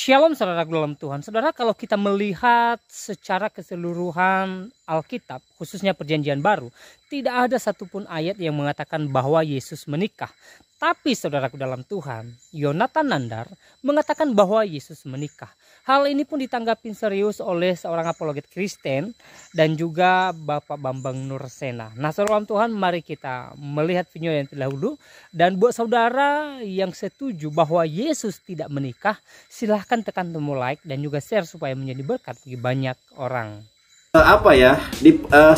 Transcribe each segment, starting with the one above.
Shalom saudara dalam Tuhan. Saudara, kalau kita melihat secara keseluruhan Alkitab, khususnya Perjanjian Baru, tidak ada satupun ayat yang mengatakan bahwa Yesus menikah. Tapi saudaraku dalam Tuhan, Yonatan Nandar mengatakan bahwa Yesus menikah. Hal ini pun ditanggapi serius oleh seorang apologet Kristen dan juga Bapak Bambang Nursena. Nah, saudara dalam Tuhan, mari kita melihat video yang terdahulu. Dan buat saudara yang setuju bahwa Yesus tidak menikah, silahkan tekan tombol like dan juga share supaya menjadi berkat bagi banyak orang.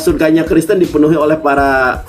Surganya Kristen dipenuhi oleh para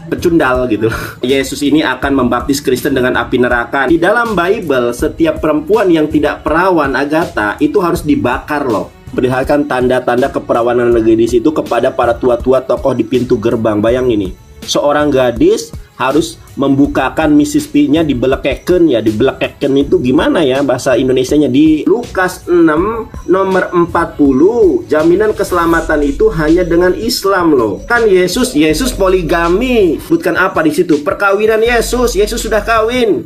pecundal gitu. Yesus ini akan membaptis Kristen dengan api neraka. Di dalam Bible, setiap perempuan yang tidak perawan Agatha itu harus dibakar loh. Perlihatkan tanda-tanda keperawanan gadis itu kepada para tua-tua tokoh di pintu gerbang. Bayang ini, seorang gadis harus membukakan Mrs. P-nya, dibelekeken ya. Dibelekeken itu gimana ya bahasa Indonesianya? Di Lukas 6 nomor 40, jaminan keselamatan itu hanya dengan Islam loh. Kan Yesus poligami. Sebutkan apa di situ? Perkawinan Yesus sudah kawin.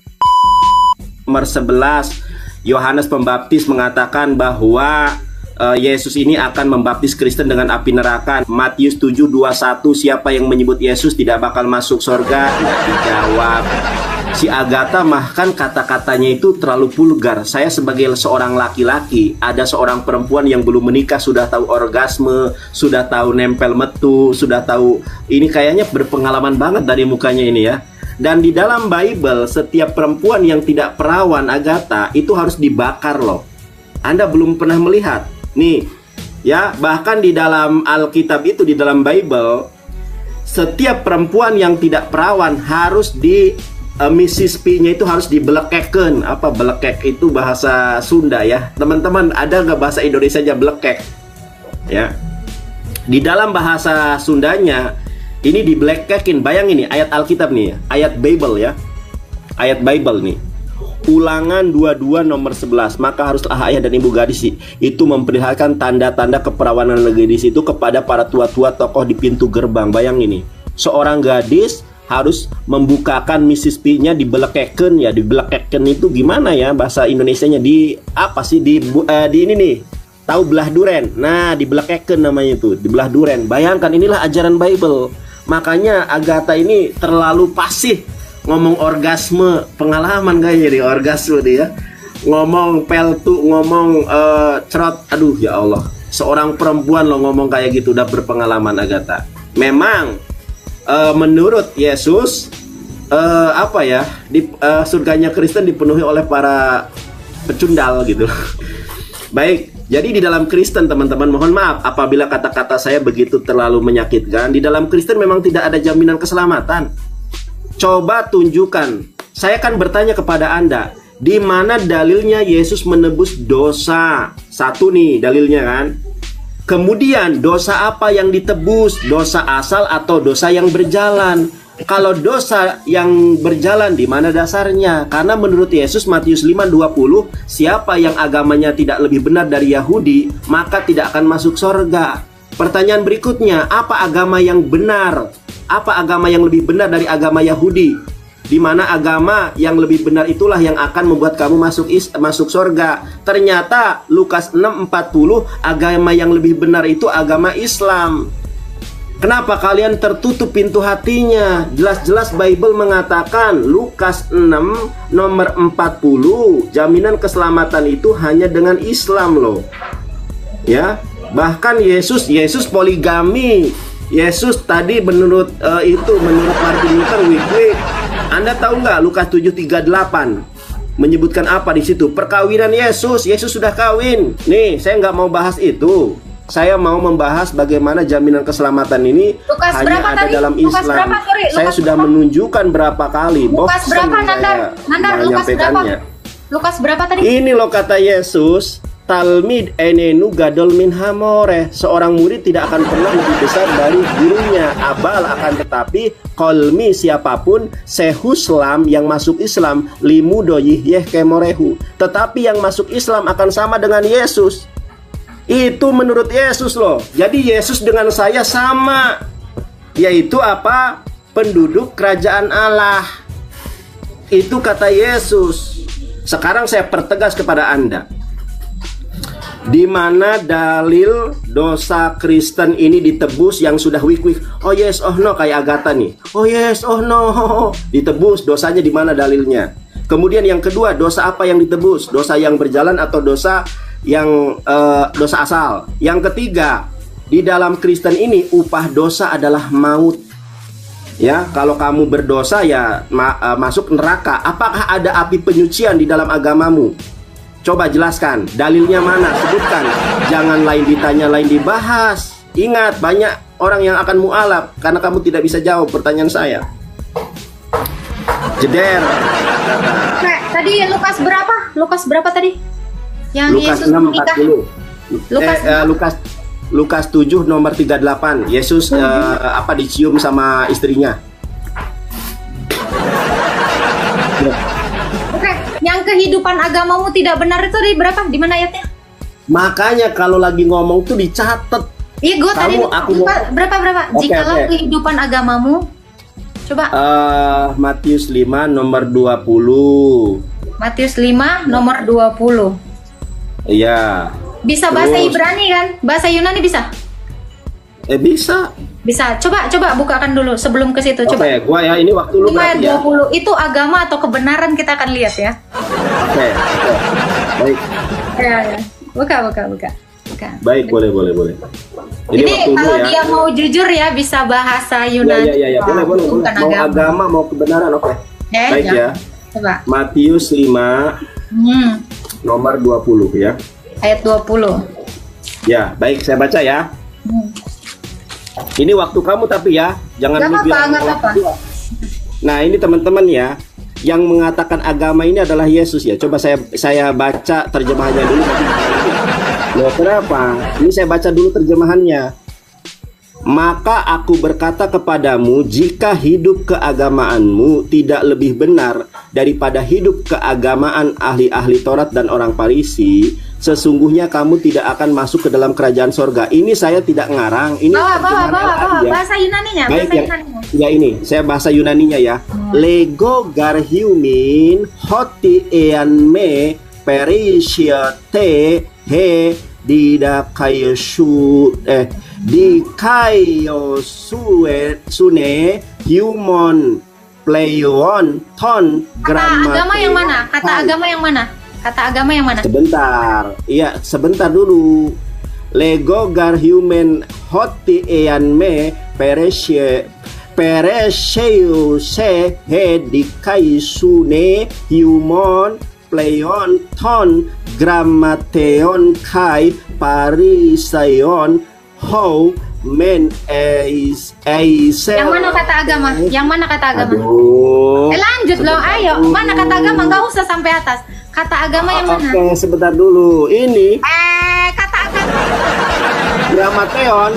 Nomor 11, Yohanes Pembaptis mengatakan bahwa Yesus ini akan membaptis Kristen dengan api neraka. Matius 7:21, siapa yang menyebut Yesus tidak bakal masuk surga? Tidak dijawab. Si Agatha mah kan kata-katanya itu terlalu vulgar. Saya sebagai seorang laki-laki, ada seorang perempuan yang belum menikah sudah tahu orgasme, sudah tahu nempel metu, sudah tahu, ini kayaknya berpengalaman banget dari mukanya ini ya. Dan di dalam Bible, setiap perempuan yang tidak perawan Agatha itu harus dibakar loh. Anda belum pernah melihat? Nih, ya, bahkan di dalam Alkitab itu, di dalam Bible, setiap perempuan yang tidak perawan harus di Mrs. P-nya itu harus dibelekeken. Apa belekek itu bahasa Sunda ya? Teman-teman, ada nggak bahasa Indonesia aja belekek? Ya, di dalam bahasa Sundanya ini dibelekekin. Bayang ini ayat Alkitab nih ya, ayat Bible ya, ayat Bible nih. Ulangan 22 nomor 11, maka haruslah ayah dan ibu gadis itu memperlihatkan tanda-tanda keperawanan gadis itu kepada para tua-tua tokoh di pintu gerbang. Bayang ini, seorang gadis harus membukakan Mrs. P-nya, dibelekeken ya. Dibelekeken itu gimana ya bahasa Indonesianya? Di apa sih? Di ini nih, tahu belah duren? Nah, dibelekeken namanya itu, dibelah duren. Bayangkan, inilah ajaran Bible. Makanya Agatha ini terlalu pasif. Ngomong orgasme, pengalaman kayaknya di orgasme dia. Ngomong peltu, ngomong cerot. Aduh ya Allah, seorang perempuan lo ngomong kayak gitu udah berpengalaman Agatha. Memang menurut Yesus surganya Kristen dipenuhi oleh para pecundal gitu. Baik, jadi di dalam Kristen teman-teman, mohon maaf apabila kata-kata saya begitu terlalu menyakitkan. Di dalam Kristen memang tidak ada jaminan keselamatan. Coba tunjukkan. Saya kan bertanya kepada Anda, di mana dalilnya Yesus menebus dosa? Satu nih dalilnya kan. Kemudian dosa apa yang ditebus? Dosa asal atau dosa yang berjalan? Kalau dosa yang berjalan, di mana dasarnya? Karena menurut Yesus Matius 5:20, siapa yang agamanya tidak lebih benar dari Yahudi, maka tidak akan masuk surga. Pertanyaan berikutnya, apa agama yang benar? Apa agama yang lebih benar dari agama Yahudi? Di mana agama yang lebih benar itulah yang akan membuat kamu masuk surga. Ternyata Lukas 6:40, agama yang lebih benar itu agama Islam. Kenapa kalian tertutup pintu hatinya? Jelas-jelas Bible mengatakan, Lukas 6 nomor 40, jaminan keselamatan itu hanya dengan Islam loh. Ya, bahkan Yesus poligami. Yesus tadi menurut Martin Luther Wycliffe, Anda tahu nggak Lukas 7:38 menyebutkan apa di situ? Perkawinan Yesus sudah kawin. Nih, saya nggak mau bahas itu. Saya mau membahas bagaimana jaminan keselamatan ini Lukas hanya ada tadi? dalam Lukas Islam. berapa? Sorry, saya sudah menunjukkan berapa kali. Lukas berapa, Nandar? Lukas berapa? Lukas berapa tadi? Ini loh kata Yesus, Talmid enenu gadol min hamore. Seorang murid tidak akan pernah lebih besar dari gurunya. Abal akan tetapi kolmi siapapun sehuslam yang masuk Islam limu doyih yeh kemorehu. Tetapi yang masuk Islam akan sama dengan Yesus. Itu menurut Yesus loh. Jadi Yesus dengan saya sama. Yaitu apa? Penduduk kerajaan Allah. Itu kata Yesus. Sekarang saya pertegas kepada Anda. Di mana dalil dosa Kristen ini ditebus yang sudah wik-wik? Oh yes, oh no, kayak Agatha nih. Oh yes, oh no, ditebus. Dosanya di mana dalilnya? Kemudian yang kedua, dosa apa yang ditebus? Dosa yang berjalan atau dosa yang dosa asal? Yang ketiga, di dalam Kristen ini upah dosa adalah maut. Ya, kalau kamu berdosa ya masuk neraka. Apakah ada api penyucian di dalam agamamu? Coba jelaskan, dalilnya mana? Sebutkan. Jangan lain ditanya, lain dibahas. Ingat, banyak orang yang akan mualaf karena kamu tidak bisa jawab pertanyaan saya. Jeder. Nah, tadi Lukas berapa? Lukas berapa tadi? Yang Lukas Yesus menikah. 6:40. Lukas 7 nomor 38. Yesus dicium sama istrinya. Oke, yang kehidupan agamamu tidak benar itu di berapa? Di mana ayatnya? Makanya kalau lagi ngomong tuh dicatat. Iya, gue tadi berapa? Jikalau kehidupan agamamu, coba. Matius 5 nomor 20. Matius 5 nomor 20. Iya. Bisa bahasa Ibrani kan? Bahasa Yunani bisa? Bisa. Bisa. Coba bukakan dulu sebelum ke situ. Coba. Oke, gua ya ini waktu lu berarti ya. 20 itu agama atau kebenaran kita akan lihat ya. Oke. Baik. Ya. Buka. Baik, boleh. Ini kalau dia mau jujur ya bisa bahasa Yunani. Iya, boleh. Mau agama, mau kebenaran, oke. Baik ya. Coba. Matius 5 nomor 20 ya. Ayat 20. Ya, baik, saya baca ya. Ini waktu kamu tapi ya, jangan nggak apa-apa. Nah, ini teman-teman ya, yang mengatakan agama ini adalah Yesus ya. Coba saya baca terjemahannya dulu. Loh, kenapa? Ini saya baca dulu terjemahannya. Maka aku berkata kepadamu, jika hidup keagamaanmu tidak lebih benar daripada hidup keagamaan ahli-ahli Taurat dan orang Farisi, sesungguhnya kamu tidak akan masuk ke dalam kerajaan sorga. Ini saya tidak ngarang. Ini bawa. Bahasa Yunaninya. Baik, ya ini saya bahasa Yunaninya ya. Lego garhiumin hoti eanme perisiate he di kayo sune human playon ton kata agama yang mana? Kata agama yang mana? Sebentar. Iya, sebentar dulu. Lego gar human hoti eanme pereseu se he di kayo sune human playon ton grammateon kai parisayon how men yang mana kata agama? Lanjut loh, ayo. Mana kata agama? Nggak usah sampai atas. Kata agama yang mana? Oke, sebentar dulu. Ini kata agama Gramateon.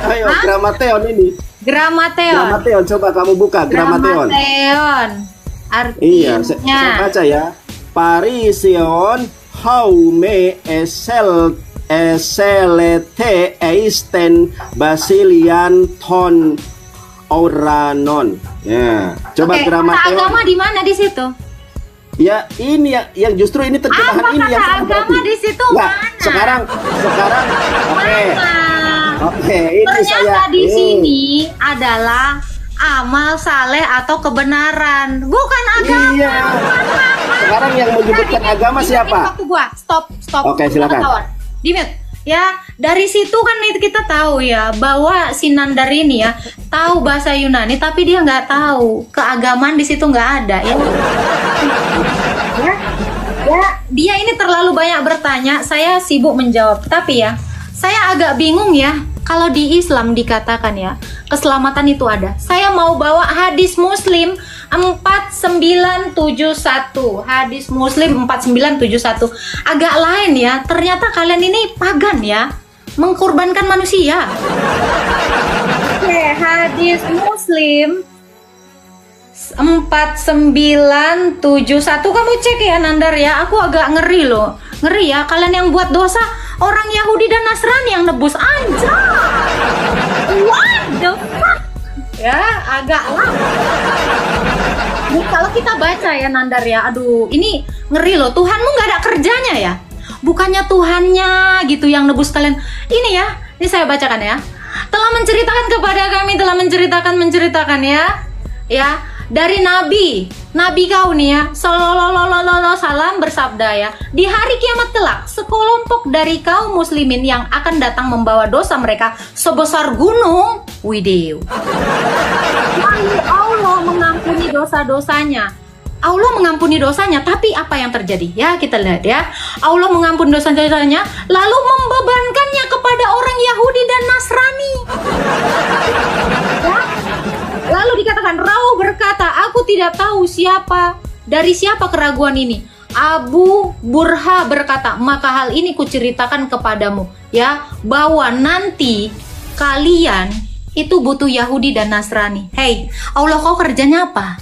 Ayo, Gramateon ini. Gramateon, coba kamu buka Gramateon. Artinya iya, saya baca ya. Parision haume eselete eisten basilian ton oranon. Ya, coba Gramateon. Kata agama di mana di situ? Ya, ini yang justru ini terjemahan ini yang saya berarti. Di situ nah, mana? Sekarang oke, ini ternyata di sini adalah amal saleh atau kebenaran, bukan agama. Iya. Sekarang yang menyebutkan agama siapa? Waktu gua. Stop. Oke, silakan. Dimit. Ya, dari situ kan kita tahu ya bahwa si Nandar ini ya tahu bahasa Yunani, tapi dia nggak tahu keagamaan di situ nggak ada ya. Dia ini terlalu banyak bertanya, saya sibuk menjawab. Tapi ya, saya agak bingung ya. Kalau di Islam dikatakan ya, keselamatan itu ada. Saya mau bawa hadis Muslim 4971. Hadis Muslim 4971. Agak lain ya. Ternyata kalian ini pagan ya. Mengkorbankan manusia. Oke, hadis Muslim 4971. Kamu cek ya Nandar ya. Aku agak ngeri loh. Ngeri ya, kalian yang buat dosa orang Yahudi dan Nasrani yang nebus, anjay. What the fuck? Ya, agak lah. Kalau kita baca ya Nandar ya, aduh, ini ngeri loh. Tuhanmu nggak ada kerjanya ya. Bukannya Tuhannya gitu yang nebus kalian. Ini ya, ini saya bacakan ya. Telah menceritakan kepada kami, telah menceritakan ya, dari nabi kau nih ya, sallallahu salam bersabda ya, di hari kiamat kelak sekelompok dari kaum muslimin yang akan datang membawa dosa mereka sebesar gunung Wideu. Lalu Allah mengampuni dosa-dosanya. Allah mengampuni dosanya, tapi apa yang terjadi? Ya, kita lihat ya. Allah mengampuni dosa-dosanya, lalu membebankannya kepada orang Yahudi dan Nasrani. Ya? Lalu dikatakan, Rauh berkata, aku tidak tahu dari siapa keraguan ini. Abu Burha berkata, maka hal ini kuceritakan kepadamu, ya, bahwa nanti kalian itu butuh Yahudi dan Nasrani. Hei, Allah kau kerjanya apa?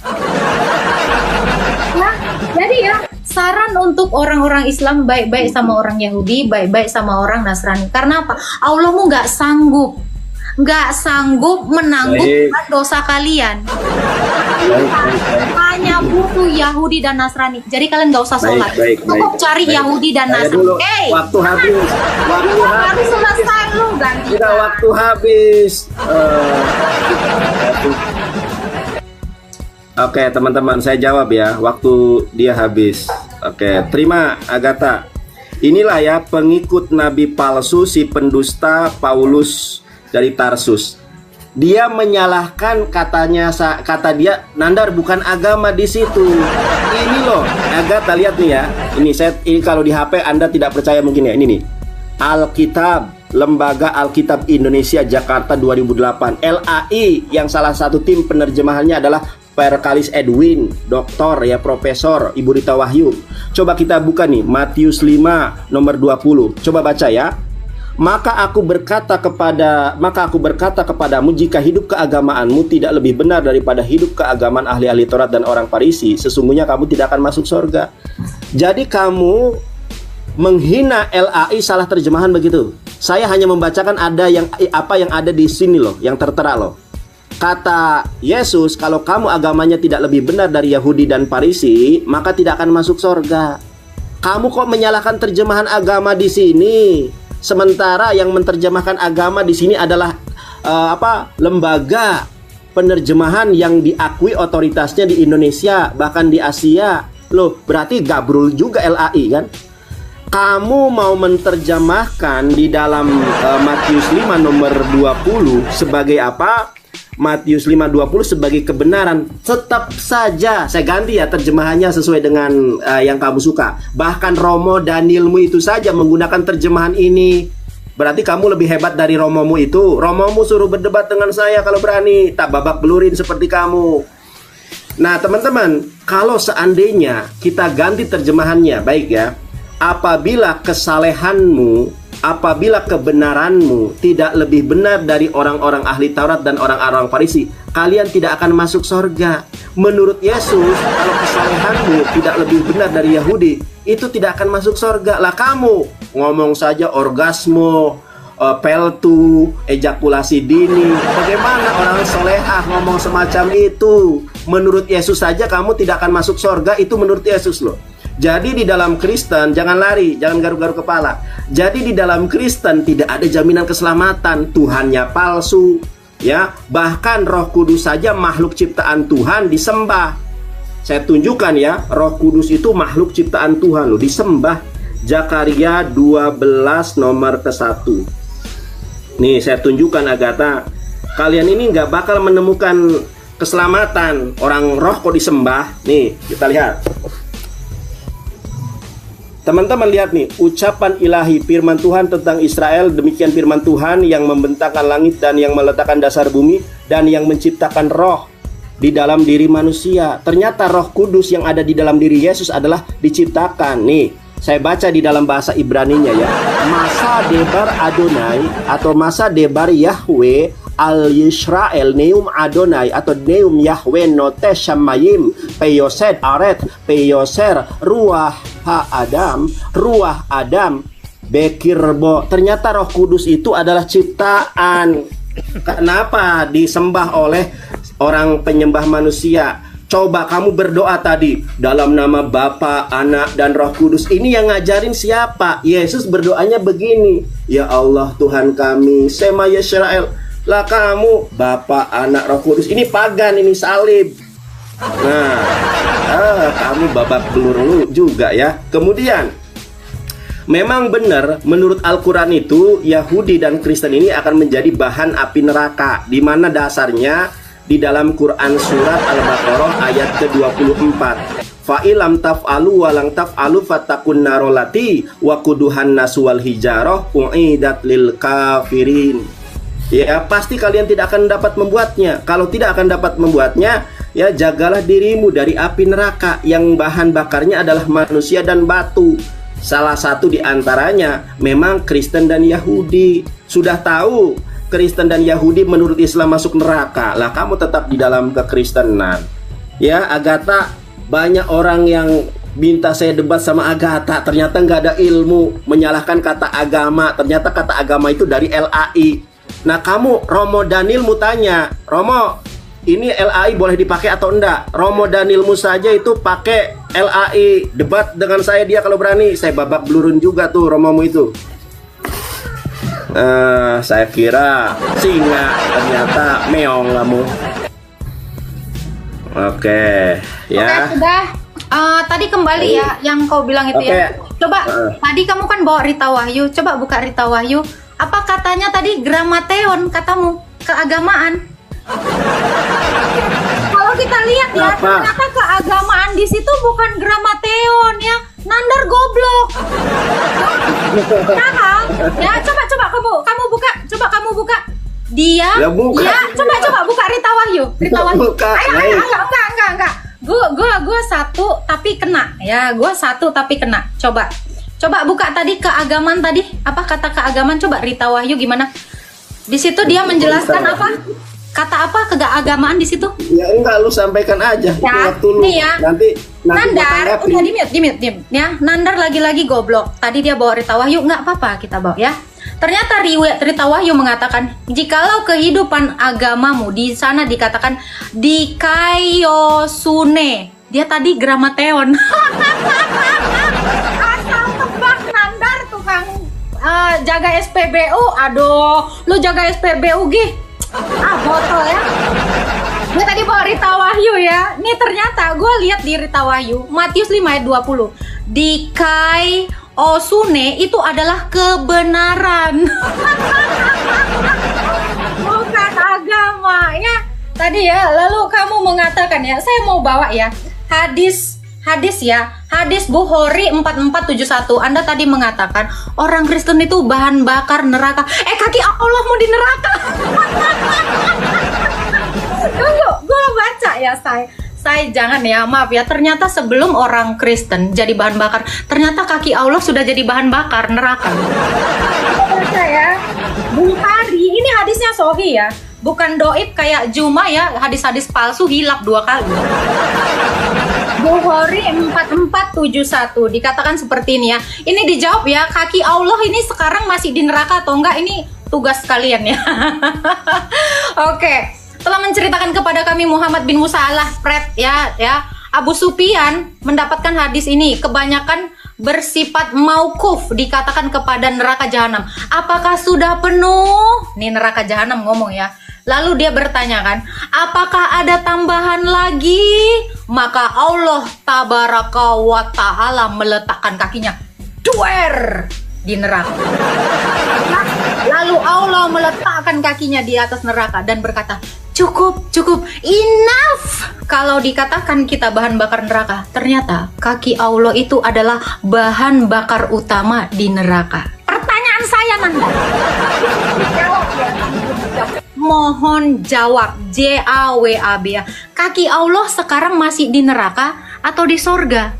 Nah, jadi ya, saran untuk orang-orang Islam baik-baik sama orang Yahudi, baik-baik sama orang Nasrani. Karena apa? Allahmu nggak sanggup menanggung dosa kalian. Hanya butuh Yahudi dan Nasrani. Jadi kalian nggak usah sholat. Cukup cari Yahudi dan Nasrani. Waktu habis. Baru selesai lu ganti. Sudah waktu habis. Oke, teman-teman, saya jawab ya. Waktu dia habis. Oke, terima Agatha. Inilah ya pengikut nabi palsu, si pendusta Paulus dari Tarsus. Dia menyalahkan, kata dia, Nandar, bukan agama di situ. Ini loh, Agatha, lihat nih ya. Ini kalau di HP Anda tidak percaya mungkin ya. Ini nih. Alkitab, Lembaga Alkitab Indonesia Jakarta 2008. LAI yang salah satu tim penerjemahannya adalah Perkalis Edwin, doktor ya, profesor, Ibu Rita Wahyu. Coba kita buka nih Matius 5 nomor 20. Coba baca ya. Maka aku berkata kepadamu, jika hidup keagamaanmu tidak lebih benar daripada hidup keagamaan ahli-ahli Taurat dan orang Farisi, sesungguhnya kamu tidak akan masuk surga. Jadi kamu menghina LAI, salah terjemahan begitu. Saya hanya membacakan apa yang ada di sini loh, yang tertera loh. Kata Yesus, kalau kamu agamanya tidak lebih benar dari Yahudi dan Farisi, maka tidak akan masuk surga. Kamu kok menyalahkan terjemahan agama di sini? Sementara yang menerjemahkan agama di sini adalah lembaga penerjemahan yang diakui otoritasnya di Indonesia, bahkan di Asia. Loh, berarti gabrul juga LAI kan? Kamu mau menerjemahkan di dalam Matius 5 nomor 20 sebagai apa? Matius 5:20 sebagai kebenaran. Tetap saja saya ganti ya terjemahannya sesuai dengan yang kamu suka. Bahkan Romo Danielmu itu saja menggunakan terjemahan ini. Berarti kamu lebih hebat dari Romomu itu. Romomu suruh berdebat dengan saya kalau berani, tak babak belurin seperti kamu. Nah teman-teman, kalau seandainya kita ganti terjemahannya, baik ya, apabila kesalehanmu, apabila kebenaranmu tidak lebih benar dari orang-orang ahli Taurat dan orang-orang Farisi, kalian tidak akan masuk surga. Menurut Yesus, kalau kesalehanmu tidak lebih benar dari Yahudi, itu tidak akan masuk surga. Lah kamu ngomong saja orgasme, peltu, ejakulasi dini. Bagaimana orang solehah ngomong semacam itu? Menurut Yesus saja kamu tidak akan masuk surga, itu menurut Yesus loh. Jadi di dalam Kristen, jangan lari, jangan garuk-garuk kepala. Jadi di dalam Kristen tidak ada jaminan keselamatan. Tuhannya palsu, ya. Bahkan Roh Kudus saja makhluk ciptaan Tuhan disembah. Saya tunjukkan ya, Roh Kudus itu makhluk ciptaan Tuhan loh, disembah. Zakaria 12 nomor ke-1. Nih saya tunjukkan Agatha, kalian ini nggak bakal menemukan keselamatan. Orang roh kok disembah. Nih kita lihat. Teman-teman lihat nih, ucapan ilahi firman Tuhan tentang Israel. Demikian firman Tuhan yang membentangkan langit dan yang meletakkan dasar bumi dan yang menciptakan roh di dalam diri manusia. Ternyata Roh Kudus yang ada di dalam diri Yesus adalah diciptakan. Nih, saya baca di dalam bahasa Ibraninya ya. Masa debar Adonai atau masa debar Yahweh al Yisrael neum Adonai atau neum Yahweh notes shamayim peyosed aret peyoser ruah Adam bekirbo. Ternyata Roh Kudus itu adalah ciptaan. Kenapa disembah oleh orang penyembah manusia? Coba kamu berdoa tadi dalam nama Bapa, Anak, dan Roh Kudus. Ini yang ngajarin siapa? Yesus berdoanya begini, ya Allah Tuhan kami, Sema Yisrael. Lah kamu Bapa, Anak, Roh Kudus. Ini pagan, ini salib. Nah, kamu babak belur juga ya. Kemudian, memang benar menurut Al-Quran itu Yahudi dan Kristen ini akan menjadi bahan api neraka, di mana dasarnya di dalam Quran surat Al-Baqarah ayat ke-24. Fa'ilam taf'alu walang taf'alu fatakun narolati wa kuduhan nasu wal hijarah u'idat lil kafirin. Ya, pasti kalian tidak akan dapat membuatnya. Kalau tidak akan dapat membuatnya, ya jagalah dirimu dari api neraka yang bahan bakarnya adalah manusia dan batu. Salah satu di antaranya memang Kristen dan Yahudi. Sudah tahu Kristen dan Yahudi menurut Islam masuk neraka, lah kamu tetap di dalam kekristenan. Ya, Agatha, banyak orang yang minta saya debat sama Agatha, ternyata nggak ada ilmu, menyalahkan kata agama. Ternyata kata agama itu dari LAI. Nah kamu, Romo Danilmu tanya, Romo, ini LAI boleh dipakai atau enggak? Romo Danilmu saja itu pakai LAI, debat dengan saya dia kalau berani. Saya babak belurun juga tuh Romomu itu. Saya kira singa, ternyata meong kamu. Oke, ya. Oke, sudah. Tadi kembali ya yang kau bilang itu ya. Coba tadi kamu kan bawa Rita Wahyu. Coba buka Rita Wahyu. Apa katanya tadi gramateon katamu keagamaan? Kalau kita lihat ya, ternyata keagamaan di situ bukan gramateon ya. Nandar goblok. Nah, ya coba kamu buka, coba kamu buka. Dia, ya coba buka Rita Wahyu. Rita Wahyu. Ayo, enggak. Gua satu tapi kena ya. Gua satu tapi kena. Coba buka tadi keagamaan tadi. Apa kata keagamaan? Coba Rita Wahyu gimana? Di situ dia menjelaskan apa? Kata apa keagamaan di situ? Ya enggak, lu sampaikan aja. Ya, nih ya. Nanti Nandar, udah di-mute ya. Nandar lagi-lagi goblok. Tadi dia bawa Rita Wahyu, nggak apa-apa kita bawa ya. Ternyata Rita Wahyu mengatakan, jikalau kehidupan agamamu di sana dikatakan dikaiosune. Dia tadi gramateon. Asal tebak Nandar tukang jaga SPBU. Aduh, lu jaga SPBU gih. Botol ya. Gue tadi bawa Rita Wahyu ya. Nih ternyata gue lihat di Rita Wahyu Matius 5 ayat 20. Dikai osune itu adalah kebenaran. Bukan agama ya. Tadi ya, lalu kamu mengatakan ya, saya mau bawa ya hadis ya. Hadis Bukhari 4471. Anda tadi mengatakan orang Kristen itu bahan bakar neraka. Kaki Allah mau di neraka. Tunggu, gue baca ya saya jangan ya, maaf ya. Ternyata sebelum orang Kristen jadi bahan bakar, ternyata kaki Allah sudah jadi bahan bakar neraka. Baca ya, Bukhari ini hadisnya Sohi ya, bukan doib kayak Juma ya, hadis-hadis palsu hilap 2 kali. Bukhari 4471 dikatakan seperti ini ya. Ini dijawab ya, kaki Allah ini sekarang masih di neraka atau enggak? Ini tugas kalian ya. Oke. Telah menceritakan kepada kami Muhammad bin Musa al-Pret ya. Abu Sufyan mendapatkan hadis ini kebanyakan bersifat maukuf, dikatakan kepada neraka jahanam. Apakah sudah penuh? Nih neraka jahanam ngomong ya. Lalu dia bertanya kan, apakah ada tambahan lagi? Maka Allah tabaraka wa ta'ala meletakkan kakinya duer di neraka. Lalu Allah meletakkan kakinya di atas neraka dan berkata, cukup, enough. Kalau dikatakan kita bahan bakar neraka, ternyata kaki Allah itu adalah bahan bakar utama di neraka. Pertanyaan saya Nanda, jawab ya. Mohon jawab, JAWAB ya. Kaki Allah sekarang masih di neraka atau di sorga?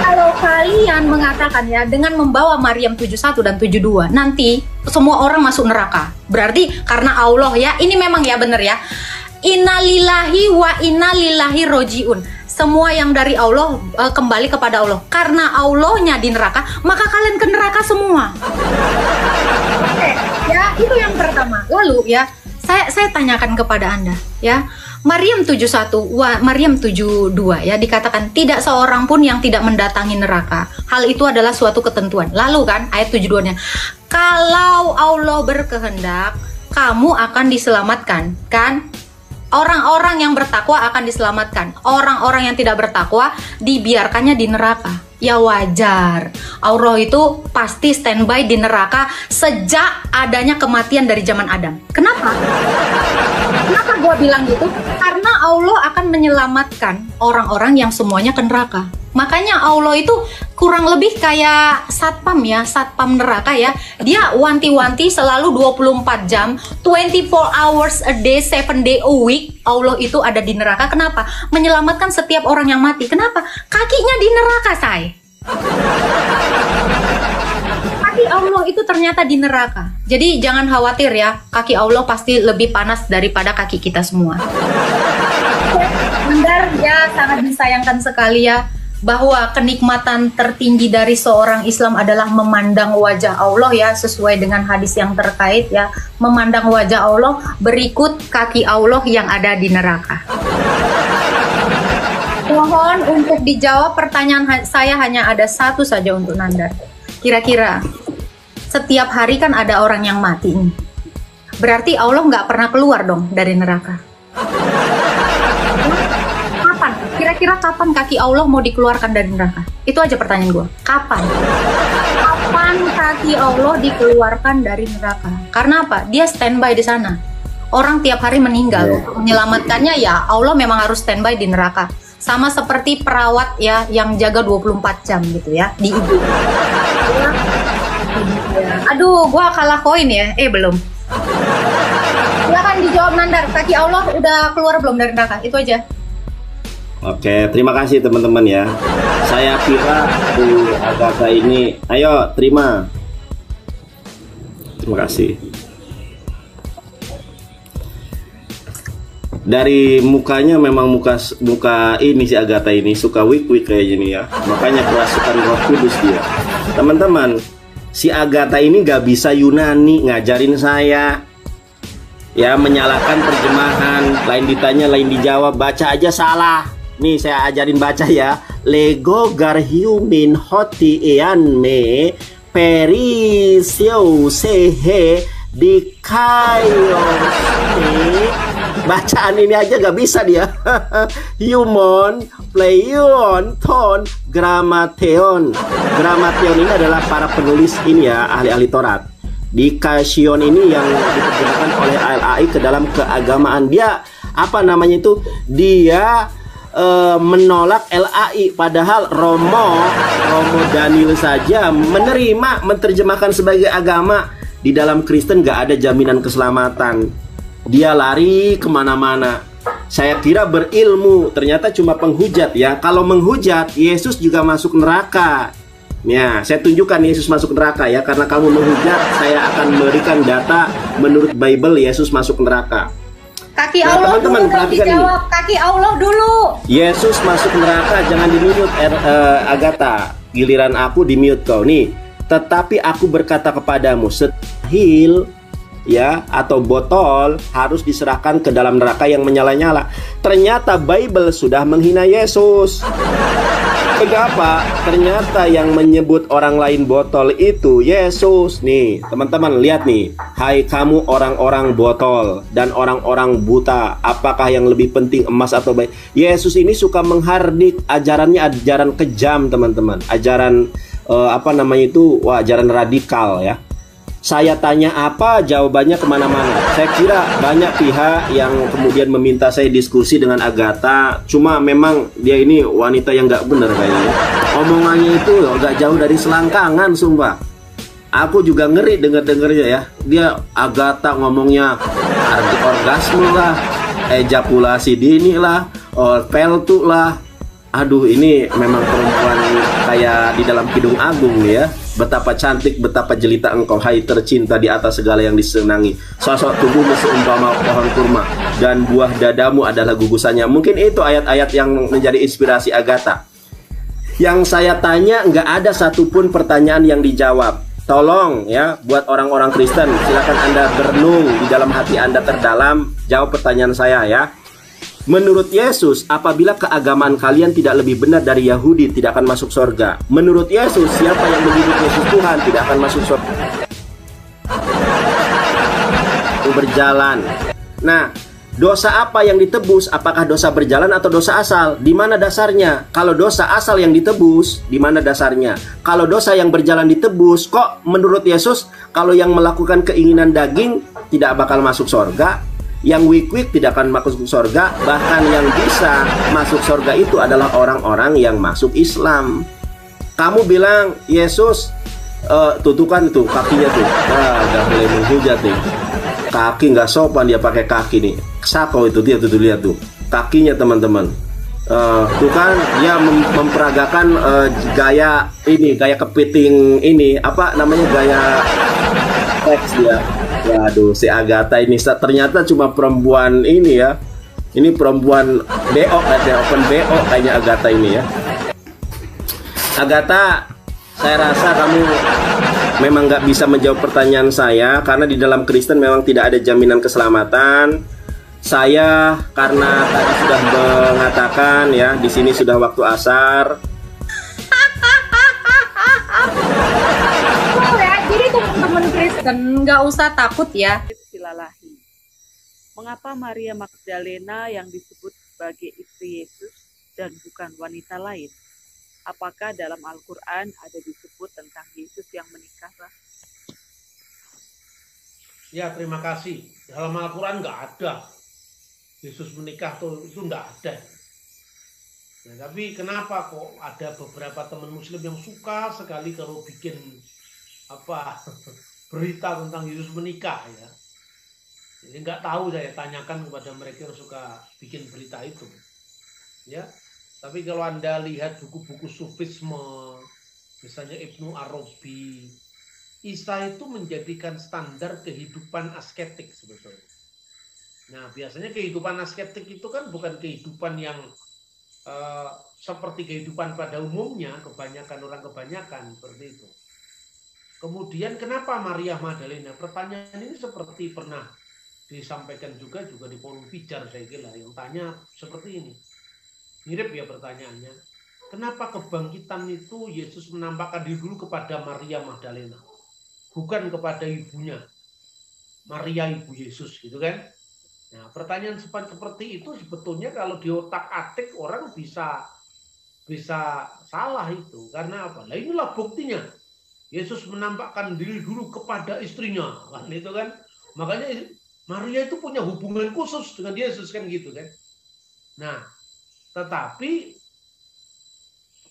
Kalau kalian mengatakan ya dengan membawa Maryam 71 dan 72 nanti semua orang masuk neraka, berarti karena Allah ya, ini memang ya bener ya, innalillahi wa innalillahi rojiun. Semua yang dari Allah kembali kepada Allah. Karena Allahnya di neraka, maka kalian ke neraka semua. Oke, ya itu yang pertama. Lalu ya, saya tanyakan kepada Anda ya, Maryam 71, Maryam 72 ya, dikatakan tidak seorang pun yang tidak mendatangi neraka. Hal itu adalah suatu ketentuan. Lalu kan ayat 72-nya, kalau Allah berkehendak, kamu akan diselamatkan, kan? Orang-orang yang bertakwa akan diselamatkan. Orang-orang yang tidak bertakwa dibiarkannya di neraka. Ya wajar. Allah itu pasti standby di neraka sejak adanya kematian dari zaman Adam. Kenapa? Kenapa gue bilang gitu? Karena Allah akan menyelamatkan orang-orang yang semuanya ke neraka. Makanya Allah itu kurang lebih kayak satpam ya, satpam neraka ya. Dia wanti-wanti selalu 24 jam, 24 hours a day, 7 day a week. Allah itu ada di neraka. Kenapa? Menyelamatkan setiap orang yang mati. Kenapa? Kakinya di neraka, say. Kaki Allah itu ternyata di neraka. Jadi jangan khawatir ya, kaki Allah pasti lebih panas daripada kaki kita semua. Benar ya, sangat disayangkan sekali ya, bahwa kenikmatan tertinggi dari seorang Islam adalah memandang wajah Allah ya, sesuai dengan hadis yang terkait ya, memandang wajah Allah berikut kaki Allah yang ada di neraka. Mohon untuk dijawab pertanyaan saya hanya ada satu saja untuk Nandar. Kira-kira setiap hari kan ada orang yang mati nih. Berarti Allah nggak pernah keluar dong dari neraka. Kapan? Kira-kira kapan kaki Allah mau dikeluarkan dari neraka? Itu aja pertanyaan gue. Kapan? Kapan kaki Allah dikeluarkan dari neraka? Karena apa? Dia standby di sana. Orang tiap hari meninggal. Untuk menyelamatkannya ya Allah memang harus standby di neraka. Sama seperti perawat ya yang jaga 24 jam gitu ya di ibu. Aduh, gua kalah koin ya. Belum. Silakan dijawab Nandar. Kaki Allah udah keluar belum dari neraka? Itu aja. Oke, terima kasih teman-teman ya. Saya kira Bu Agatha ini, ayo terima. Terima kasih. Dari mukanya memang muka ini si Agatha ini suka wik-wik kayaknya nih ya. Makanya kerasukan Roh Kudus dia. Teman-teman, si Agatha ini gak bisa Yunani ngajarin saya. Ya, menyalahkan terjemahan, lain ditanya, lain dijawab, baca aja salah. Nih saya ajarin baca ya. Lego garhiumin hoti ean me perisio sehe dikayo. Bacaan ini aja gak bisa dia. Human, playon, ton, gramateon. Gramateon ini adalah para penulis ini ya, ahli-ahli Taurat. Dikasion ini yang diterjemahkan oleh LAI ke dalam keagamaan. Dia apa namanya itu? Dia menolak LAI, padahal Romo Daniel saja menerjemahkan sebagai agama. Di dalam Kristen gak ada jaminan keselamatan. Dia lari kemana-mana. Saya kira berilmu, ternyata cuma penghujat ya. Kalau menghujat, Yesus juga masuk neraka. Ya, saya tunjukkan Yesus masuk neraka ya. Karena kamu menghujat, saya akan memberikan data menurut Bible Yesus masuk neraka. Kaki Allah teman-teman perhatikan ini. Kaki Allah dulu. Yesus masuk neraka, jangan di-mute Agatha. Giliran aku di-mute kau nih. Tetapi aku berkata kepadamu, setahil ya atau botol harus diserahkan ke dalam neraka yang menyala-nyala. Ternyata Bible sudah menghina Yesus. Kenapa? Ternyata yang menyebut orang lain botol itu Yesus. Nih teman-teman lihat nih. Hai kamu orang-orang botol dan orang-orang buta, apakah yang lebih penting emas atau baik? Yesus ini suka menghardik. Ajarannya ajaran kejam teman-teman. Ajaran apa namanya itu? Wah, ajaran radikal ya. Saya tanya apa, jawabannya kemana-mana. Saya kira banyak pihak yang kemudian meminta saya diskusi dengan Agatha. Cuma memang dia ini wanita yang gak bener kayaknya. Omongannya itu gak jauh dari selangkangan, sumpah. Aku juga ngeri denger-dengernya ya. Dia Agatha ngomongnya orgasme lah, ejakulasi dini lah, peltu lah. Aduh, ini memang perempuan kayak di dalam Kidung Agung ya. Betapa cantik, betapa jelita engkau, hai tercinta di atas segala yang disenangi. Sosok tubuhmu seumpama pohon kurma, dan buah dadamu adalah gugusannya. Mungkin itu ayat-ayat yang menjadi inspirasi Agatha. Yang saya tanya, nggak ada satupun pertanyaan yang dijawab. Tolong ya, buat orang-orang Kristen, silakan Anda berenung di dalam hati Anda terdalam. Jawab pertanyaan saya ya. Menurut Yesus, apabila keagamaan kalian tidak lebih benar dari Yahudi, tidak akan masuk surga. Menurut Yesus, siapa yang menyebut Yesus Tuhan tidak akan masuk surga. Berjalan. Nah, dosa apa yang ditebus? Apakah dosa berjalan atau dosa asal? Di mana dasarnya? Kalau dosa asal yang ditebus, di mana dasarnya? Kalau dosa yang berjalan ditebus, kok menurut Yesus, kalau yang melakukan keinginan daging tidak bakal masuk surga? Yang weak-weak tidak akan masuk surga. Bahkan yang bisa masuk surga itu adalah orang-orang yang masuk Islam. Kamu bilang Yesus tutukan itu kakinya tuh, udah boleh menghujat nih. Kaki nggak sopan dia pakai kaki nih. Sako itu dia tuh, lihat tuh kakinya teman-teman. Tuh kan dia memperagakan gaya ini, gaya kepiting ini, apa namanya, gaya teks dia. Waduh, si Agatha ini ternyata cuma perempuan ini ya. Ini perempuan BO, ada open BO kayaknya Agatha ini ya. Agatha, saya rasa kamu memang nggak bisa menjawab pertanyaan saya, karena di dalam Kristen memang tidak ada jaminan keselamatan. Saya karena tadi sudah mengatakan ya, di sini sudah waktu asar. Jadi teman-teman Kristen nggak usah takut ya. Silalahi. Mengapa Maria Magdalena yang disebut sebagai istri Yesus dan bukan wanita lain? Apakah dalam Al-Quran ada disebut tentang Yesus yang menikah? Ya, terima kasih. Dalam Al-Quran nggak ada Yesus menikah tuh, itu nggak ada. Nah, tapi kenapa kok ada beberapa teman Muslim yang suka sekali kalau bikin berita tentang Yesus menikah ya? Jadi nggak tahu, saya tanyakan kepada mereka yang suka bikin berita itu. Ya. Tapi kalau Anda lihat buku-buku sufisme, misalnya Ibnu Arabi, Isa itu menjadikan standar kehidupan asketik sebetulnya. Nah, biasanya kehidupan asketik itu kan bukan kehidupan yang seperti kehidupan pada umumnya, kebanyakan seperti itu. Kemudian kenapa Maria Magdalena? Pertanyaan ini seperti pernah disampaikan juga di forum Pijar, saya kira, yang tanya seperti ini. Mirip ya pertanyaannya. Kenapa kebangkitan itu Yesus menampakkan diri dulu kepada Maria Magdalena, bukan kepada ibunya, Maria ibu Yesus, gitu kan? Nah, pertanyaan seperti itu sebetulnya kalau di otak-atik orang bisa salah itu. Karena apa? Nah, inilah buktinya. Yesus menampakkan diri dulu kepada istrinya, kan itu kan? Makanya Maria itu punya hubungan khusus dengan Yesus, kan gitu kan? Nah, tetapi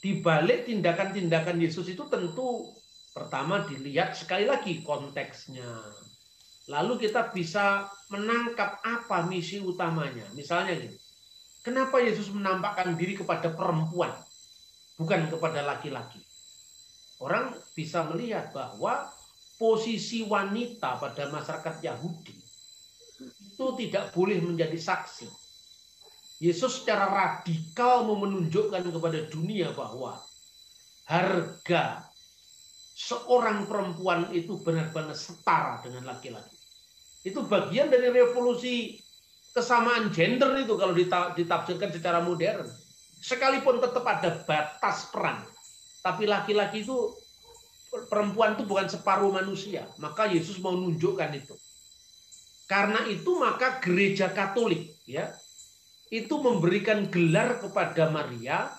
di balik tindakan-tindakan Yesus itu tentu pertama dilihat sekali lagi konteksnya. Lalu kita bisa menangkap apa misi utamanya. Misalnya gini, kenapa Yesus menampakkan diri kepada perempuan, bukan kepada laki-laki? Orang bisa melihat bahwa posisi wanita pada masyarakat Yahudi itu tidak boleh menjadi saksi. Yesus secara radikal mau menunjukkan kepada dunia bahwa harga seorang perempuan itu benar-benar setara dengan laki-laki. Itu bagian dari revolusi kesamaan gender itu kalau ditafsirkan secara modern. Sekalipun tetap ada batas peran. Tapi laki-laki itu, perempuan itu bukan separuh manusia. Maka Yesus mau nunjukkan itu. Karena itu maka gereja Katolik ya itu memberikan gelar kepada Maria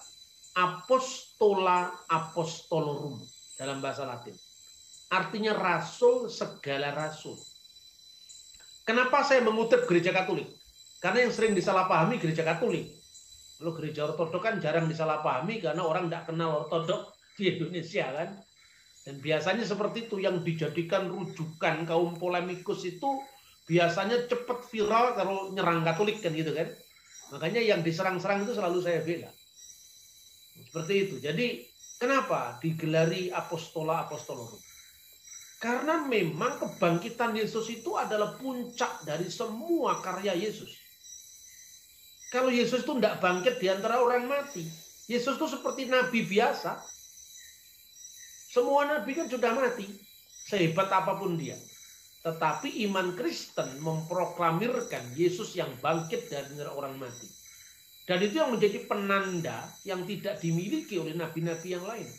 Apostola Apostolorum dalam bahasa Latin. Artinya rasul segala rasul. Kenapa saya mengutip gereja Katolik? Karena yang sering disalahpahami gereja Katolik. Kalau gereja Ortodok kan jarang disalahpahami karena orang tidak kenal Ortodok di Indonesia kan. Dan biasanya seperti itu, yang dijadikan rujukan kaum polemikus itu biasanya cepat viral kalau nyerang Katolik kan gitu kan. Makanya yang diserang-serang itu selalu saya bela. Seperti itu. Jadi kenapa digelari Apostola Apostolorum? Karena memang kebangkitan Yesus itu adalah puncak dari semua karya Yesus. Kalau Yesus itu tidak bangkit di antara orang mati. Yesus itu seperti nabi biasa. Semua nabi kan sudah mati. Sehebat apapun dia. Tetapi iman Kristen memproklamirkan Yesus yang bangkit dari antara orang mati. Dan itu yang menjadi penanda yang tidak dimiliki oleh nabi-nabi yang lain.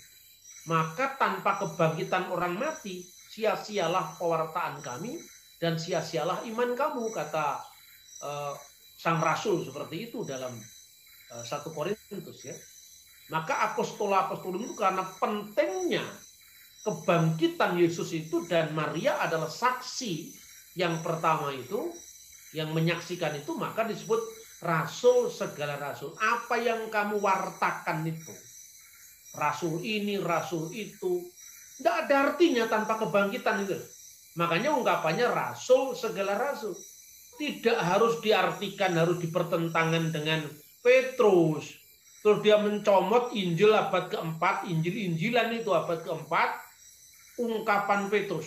Maka tanpa kebangkitan orang mati, sia-sialah pewartaan kami dan sia-sialah iman kamu, kata sang rasul seperti itu dalam 1 Korintus ya. Maka apostola-apostolum itu karena pentingnya kebangkitan Yesus itu, dan Maria adalah saksi yang pertama itu, yang menyaksikan itu, maka disebut rasul segala rasul. Apa yang kamu wartakan itu, rasul ini, rasul itu, tidak ada artinya tanpa kebangkitan itu. Makanya ungkapannya rasul segala rasul. Tidak harus diartikan, harus dipertentangan dengan Petrus. Terus dia mencomot Injil abad keempat, Injil-Injilan itu abad keempat, ungkapan Petrus.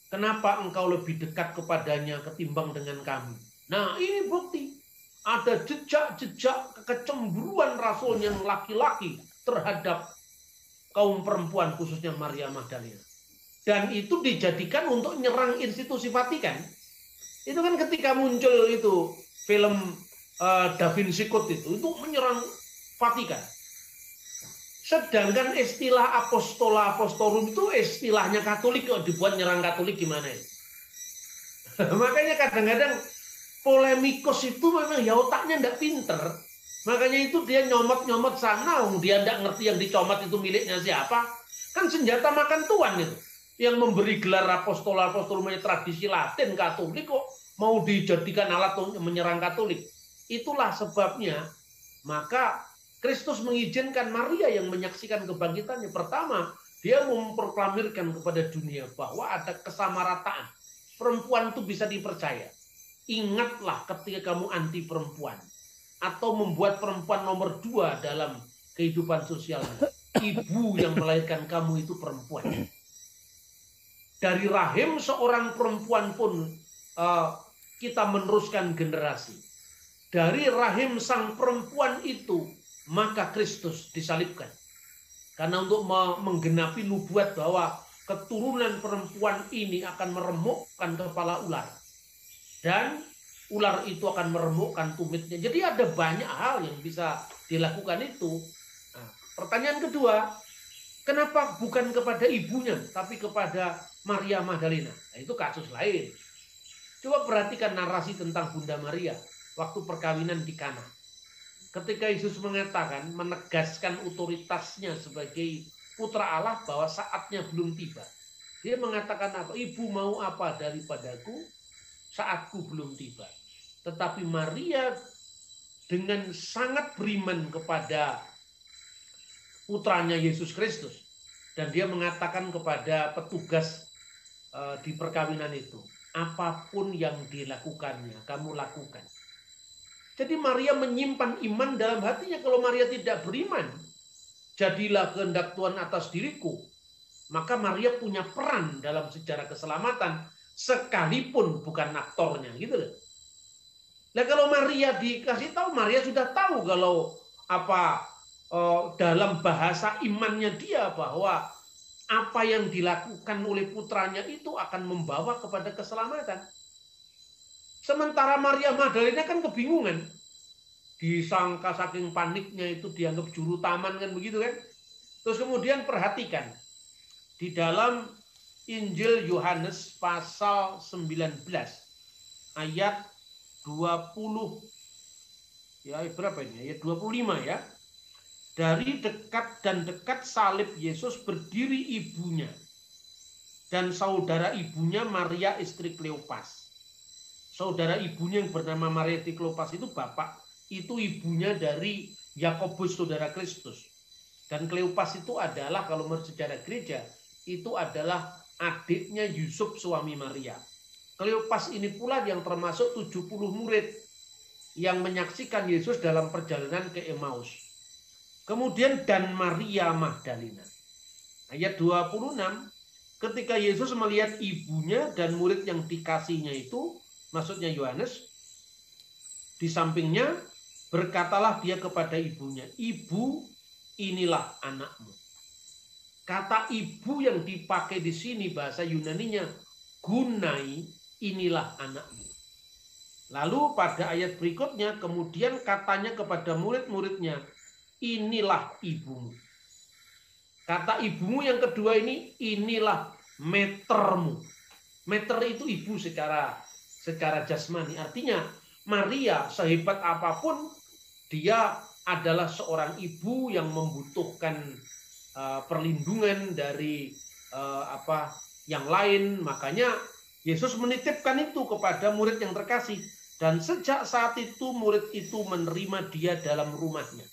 Kenapa engkau lebih dekat kepadanya ketimbang dengan kami? Nah, ini bukti. Ada jejak-jejak kecemburuan rasul yang laki-laki terhadap kaum perempuan, khususnya Maria Magdalena. Dan itu dijadikan untuk nyerang institusi Vatikan. Itu kan ketika muncul itu film Da Vinci Code itu menyerang Vatikan. Sedangkan istilah apostola-apostolum itu istilahnya Katolik, kok dibuat nyerang Katolik gimana ya? Makanya kadang-kadang polemikus itu memang ya otaknya ndak pinter. Makanya itu dia nyomot-nyomot sana, dia ndak ngerti yang dicomot itu miliknya siapa. Kan senjata makan tuan itu. Yang memberi gelar apostola-apostolum tradisi Latin Katolik kok mau dijadikan alat untuk menyerang Katolik. Itulah sebabnya maka Kristus mengizinkan Maria yang menyaksikan kebangkitannya. Pertama, dia memproklamirkan kepada dunia bahwa ada kesamarataan. Perempuan itu bisa dipercaya. Ingatlah ketika kamu anti perempuan atau membuat perempuan nomor 2 dalam kehidupan sosialnya. Ibu yang melahirkan kamu itu perempuan. Dari rahim seorang perempuan pun kita meneruskan generasi. Dari rahim sang perempuan itu maka Kristus disalibkan. Karena untuk menggenapi nubuat bahwa keturunan perempuan ini akan meremukkan kepala ular. Dan ular itu akan meremukkan tumitnya. Jadi ada banyak hal yang bisa dilakukan itu. Nah, pertanyaan kedua, kenapa bukan kepada ibunya, tapi kepada Maria Magdalena? Nah, itu kasus lain. Coba perhatikan narasi tentang Bunda Maria waktu perkawinan di Kana. Ketika Yesus mengatakan, menegaskan otoritasnya sebagai putra Allah bahwa saatnya belum tiba. Dia mengatakan apa? Ibu mau apa daripadaku? Saatku belum tiba. Tetapi Maria dengan sangat beriman kepada putranya Yesus Kristus. Dan dia mengatakan kepada petugas di perkawinan itu, apapun yang dilakukannya, kamu lakukan. Jadi Maria menyimpan iman dalam hatinya. Kalau Maria tidak beriman, jadilah kehendak Tuhan atas diriku. Maka Maria punya peran dalam sejarah keselamatan, sekalipun bukan aktornya, gitu loh. Nah, kalau Maria dikasih tahu, Maria sudah tahu kalau dalam bahasa imannya dia bahwa apa yang dilakukan oleh putranya itu akan membawa kepada keselamatan. Sementara Maria Magdalena kan kebingungan. Disangka saking paniknya itu dianggap juru taman kan begitu kan. Terus kemudian perhatikan. Di dalam Injil Yohanes pasal 19 ayat 20 ya berapa ini? Ayat 25 ya. Dari dekat salib Yesus berdiri ibunya dan saudara ibunya Maria istri Kleopas. Saudara ibunya yang bernama Maria istri Kleopas itu bapak, itu ibunya dari Yakobus saudara Kristus. Dan Kleopas itu adalah, kalau menurut sejarah gereja, itu adalah adiknya Yusuf suami Maria. Kleopas ini pula yang termasuk 70 murid yang menyaksikan Yesus dalam perjalanan ke Emmaus. Kemudian dan Maria Magdalena. Ayat 26, ketika Yesus melihat ibunya dan murid yang dikasihnya itu, maksudnya Yohanes, di sampingnya, berkatalah dia kepada ibunya, ibu, inilah anakmu. Kata ibu yang dipakai di sini bahasa Yunaninya gunai, inilah anakmu. Lalu pada ayat berikutnya kemudian katanya kepada murid-muridnya, inilah ibumu. Kata ibumu yang kedua ini, inilah metermu. Meter itu ibu secara jasmani. Artinya Maria sehebat apapun, dia adalah seorang ibu yang membutuhkan perlindungan dari yang lain. Makanya Yesus menitipkan itu kepada murid yang terkasih. Dan sejak saat itu murid itu menerima dia dalam rumahnya.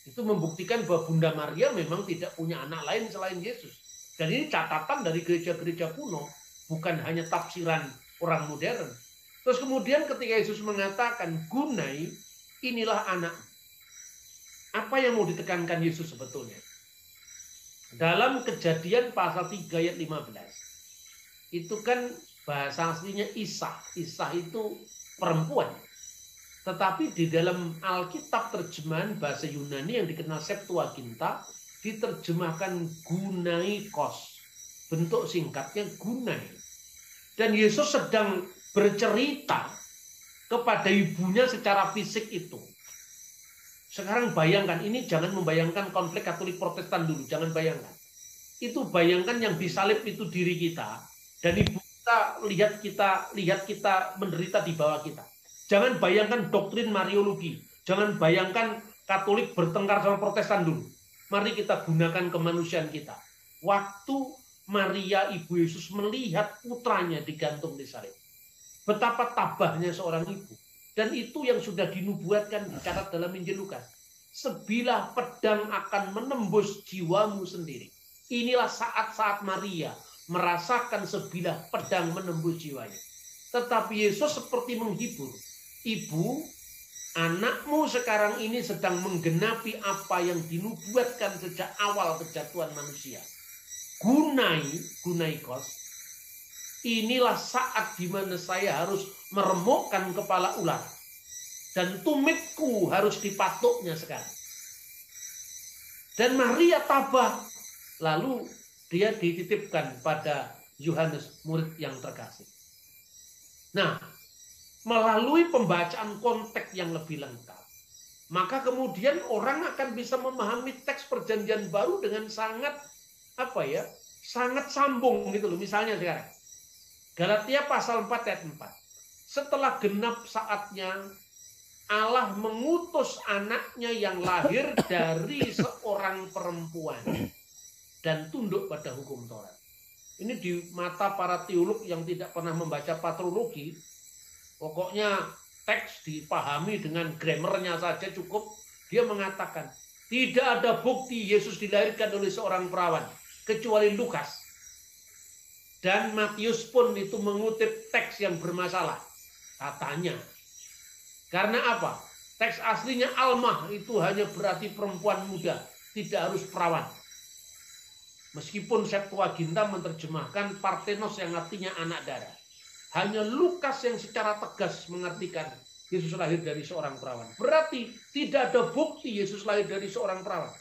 Itu membuktikan bahwa Bunda Maria memang tidak punya anak lain selain Yesus. Dan ini catatan dari gereja-gereja kuno, bukan hanya tafsiran orang modern. Terus kemudian ketika Yesus mengatakan, Gunai, inilah anak. Apa yang mau ditekankan Yesus sebetulnya? Dalam Kejadian pasal 3 ayat 15, itu kan bahasa aslinya Isah. Isah itu perempuan. Tetapi di dalam Alkitab terjemahan bahasa Yunani yang dikenal Septuaginta diterjemahkan Gunaikos. Bentuk singkatnya Gunai. Dan Yesus sedang bercerita kepada ibunya secara fisik itu. Sekarang bayangkan, ini jangan membayangkan konflik Katolik Protestan dulu, jangan bayangkan. Itu bayangkan yang disalib itu diri kita, dan ibu kita lihat kita menderita di bawah kita. Jangan bayangkan doktrin Mariologi. Jangan bayangkan Katolik bertengkar sama Protestan dulu. Mari kita gunakan kemanusiaan kita. Waktu Maria ibu Yesus melihat putranya digantung di salib. Betapa tabahnya seorang ibu. Dan itu yang sudah dinubuatkan dicatat dalam Injil Lukas. Sebilah pedang akan menembus jiwamu sendiri. Inilah saat-saat Maria merasakan sebilah pedang menembus jiwanya. Tetapi Yesus seperti menghibur. Ibu, anakmu sekarang ini sedang menggenapi apa yang dinubuatkan sejak awal kejatuhan manusia. Gunaikos, inilah saat di mana saya harus meremukkan kepala ular. Dan tumitku harus dipatuknya sekarang. Dan Maria tabah. Lalu dia dititipkan pada Yohanes, murid yang terkasih. Nah, melalui pembacaan konteks yang lebih lengkap, maka kemudian orang akan bisa memahami teks Perjanjian Baru dengan sangat sangat sambung gitu loh. Misalnya sekarang Galatia pasal 4 ayat 4. Setelah genap saatnya Allah mengutus anaknya yang lahir dari seorang perempuan dan tunduk pada hukum Taurat. Ini di mata para teolog yang tidak pernah membaca patrologi, pokoknya teks dipahami dengan grammarnya saja cukup. Dia mengatakan, tidak ada bukti Yesus dilahirkan oleh seorang perawan, kecuali Lukas. Dan Matius pun itu mengutip teks yang bermasalah. Katanya. Karena apa? Teks aslinya Almah itu hanya berarti perempuan muda, tidak harus perawan. Meskipun Septuaginta menerjemahkan Parthenos yang artinya anak darah. Hanya Lukas yang secara tegas mengartikan Yesus lahir dari seorang perawan. Berarti tidak ada bukti Yesus lahir dari seorang perawan.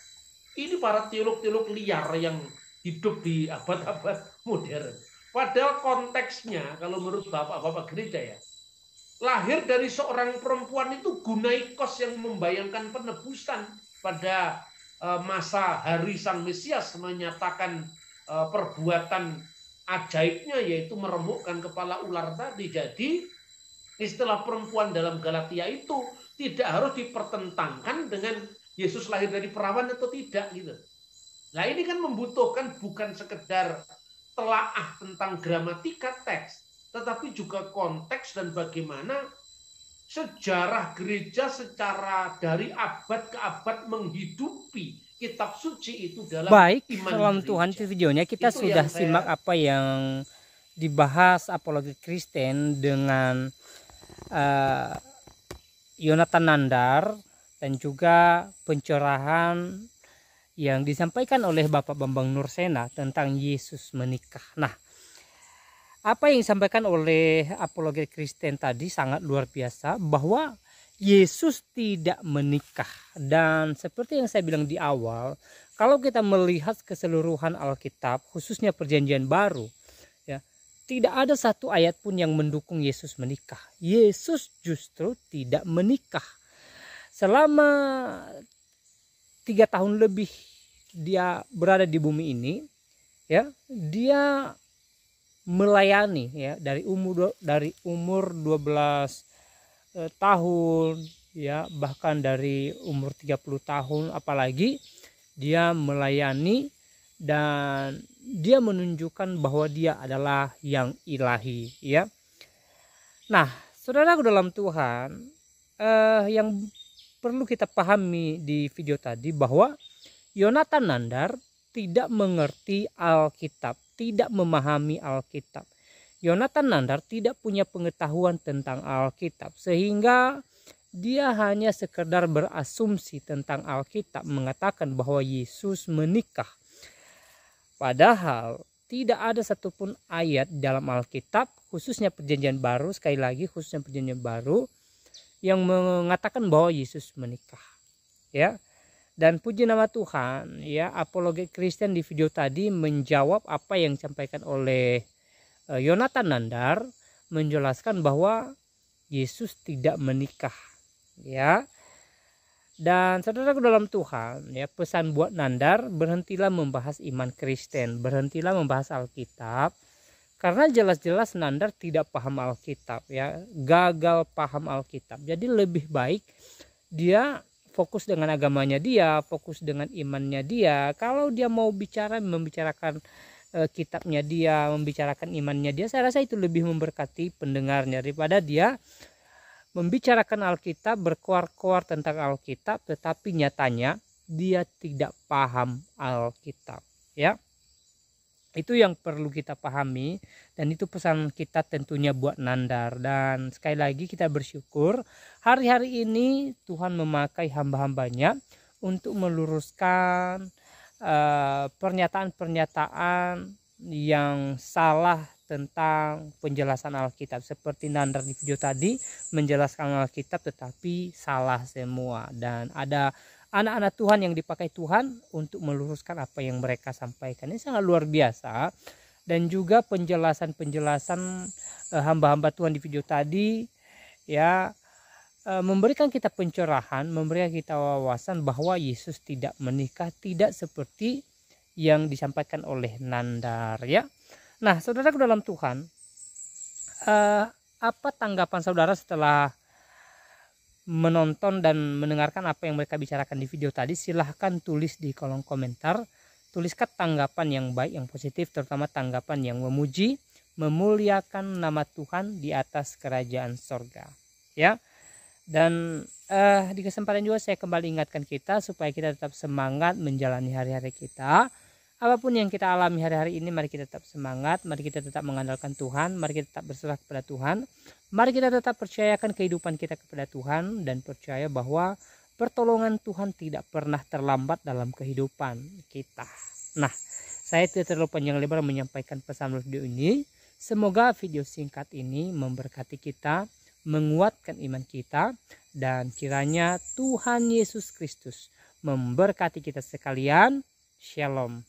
Ini para teolog-teolog liar yang hidup di abad-abad modern. Padahal konteksnya, kalau menurut bapak-bapak gereja ya, lahir dari seorang perempuan itu Gunaikos yang membayangkan penebusan pada masa hari Sang Mesias, menyatakan perbuatan ajaibnya yaitu meremukkan kepala ular tadi. Jadi istilah perempuan dalam Galatia itu tidak harus dipertentangkan dengan Yesus lahir dari perawan atau tidak gitu. Nah ini kan membutuhkan bukan sekedar telaah tentang gramatika teks, tetapi juga konteks dan bagaimana sejarah gereja secara dari abad ke abad menghidupi kitab suci itu dalam baik, iman salam gereja. Tuhan, videonya kita Itu sudah yang simak apa yang dibahas apologi Kristen dengan Yonatan Nandar dan juga pencerahan yang disampaikan oleh Bapak Bambang Nursena tentang Yesus menikah. Nah, apa yang disampaikan oleh apologi Kristen tadi sangat luar biasa, bahwa Yesus tidak menikah. Dan seperti yang saya bilang di awal, kalau kita melihat keseluruhan Alkitab, khususnya Perjanjian Baru, ya, tidak ada satu ayat pun yang mendukung Yesus menikah. Yesus justru tidak menikah. Selama 3 tahun lebih dia berada di bumi ini, ya, dia melayani, ya, dari umur 12 tahun, ya, bahkan dari umur 30 tahun, apalagi dia melayani dan dia menunjukkan bahwa dia adalah yang ilahi, ya. Nah, saudaraku dalam Tuhan, yang perlu kita pahami di video tadi bahwa Yonatan Nandar tidak mengerti Alkitab, tidak memahami Alkitab. Yonatan Nandar tidak punya pengetahuan tentang Alkitab, sehingga dia hanya sekedar berasumsi tentang Alkitab, mengatakan bahwa Yesus menikah. Padahal tidak ada satupun ayat dalam Alkitab, khususnya Perjanjian Baru, sekali lagi khususnya Perjanjian Baru, yang mengatakan bahwa Yesus menikah, ya. Dan puji nama Tuhan, ya, apologet Kristen di video tadi menjawab apa yang disampaikan oleh Yonatan Nandar, menjelaskan bahwa Yesus tidak menikah, ya. Dan saudaraku dalam Tuhan, ya, pesan buat Nandar, berhentilah membahas iman Kristen, berhentilah membahas Alkitab, karena jelas-jelas Nandar tidak paham Alkitab, ya, gagal paham Alkitab. Jadi lebih baik dia fokus dengan agamanya dia, fokus dengan imannya dia. Kalau dia mau membicarakan kitabnya dia, membicarakan imannya dia, saya rasa itu lebih memberkati pendengarnya daripada dia membicarakan Alkitab, berkoar-koar tentang Alkitab, tetapi nyatanya dia tidak paham Alkitab, ya. Itu yang perlu kita pahami, dan itu pesan kita tentunya buat Nandar. Dan sekali lagi kita bersyukur hari-hari ini Tuhan memakai hamba-hambanya untuk meluruskan pernyataan-pernyataan yang salah tentang penjelasan Alkitab. Seperti Nandar di video tadi menjelaskan Alkitab tetapi salah semua, dan ada anak-anak Tuhan yang dipakai Tuhan untuk meluruskan apa yang mereka sampaikan. Ini sangat luar biasa. Dan juga penjelasan-penjelasan hamba-hamba Tuhan di video tadi, ya, memberikan kita pencerahan, memberikan kita wawasan bahwa Yesus tidak menikah, tidak seperti yang disampaikan oleh Nandar, ya. Nah, saudaraku dalam Tuhan, apa tanggapan saudara setelah menonton dan mendengarkan apa yang mereka bicarakan di video tadi? Silahkan tulis di kolom komentar. Tuliskan tanggapan yang baik, yang positif, terutama tanggapan yang memuji, memuliakan nama Tuhan di atas kerajaan sorga, ya. Dan di kesempatan juga saya kembali ingatkan kita supaya kita tetap semangat menjalani hari-hari kita. Apapun yang kita alami hari-hari ini, mari kita tetap semangat, mari kita tetap mengandalkan Tuhan, mari kita tetap berserah kepada Tuhan, mari kita tetap percayakan kehidupan kita kepada Tuhan, dan percaya bahwa pertolongan Tuhan tidak pernah terlambat dalam kehidupan kita. Nah, saya tidak terlalu panjang lebar menyampaikan pesan video ini. Semoga video singkat ini memberkati kita, menguatkan iman kita, dan kiranya Tuhan Yesus Kristus memberkati kita sekalian. Shalom.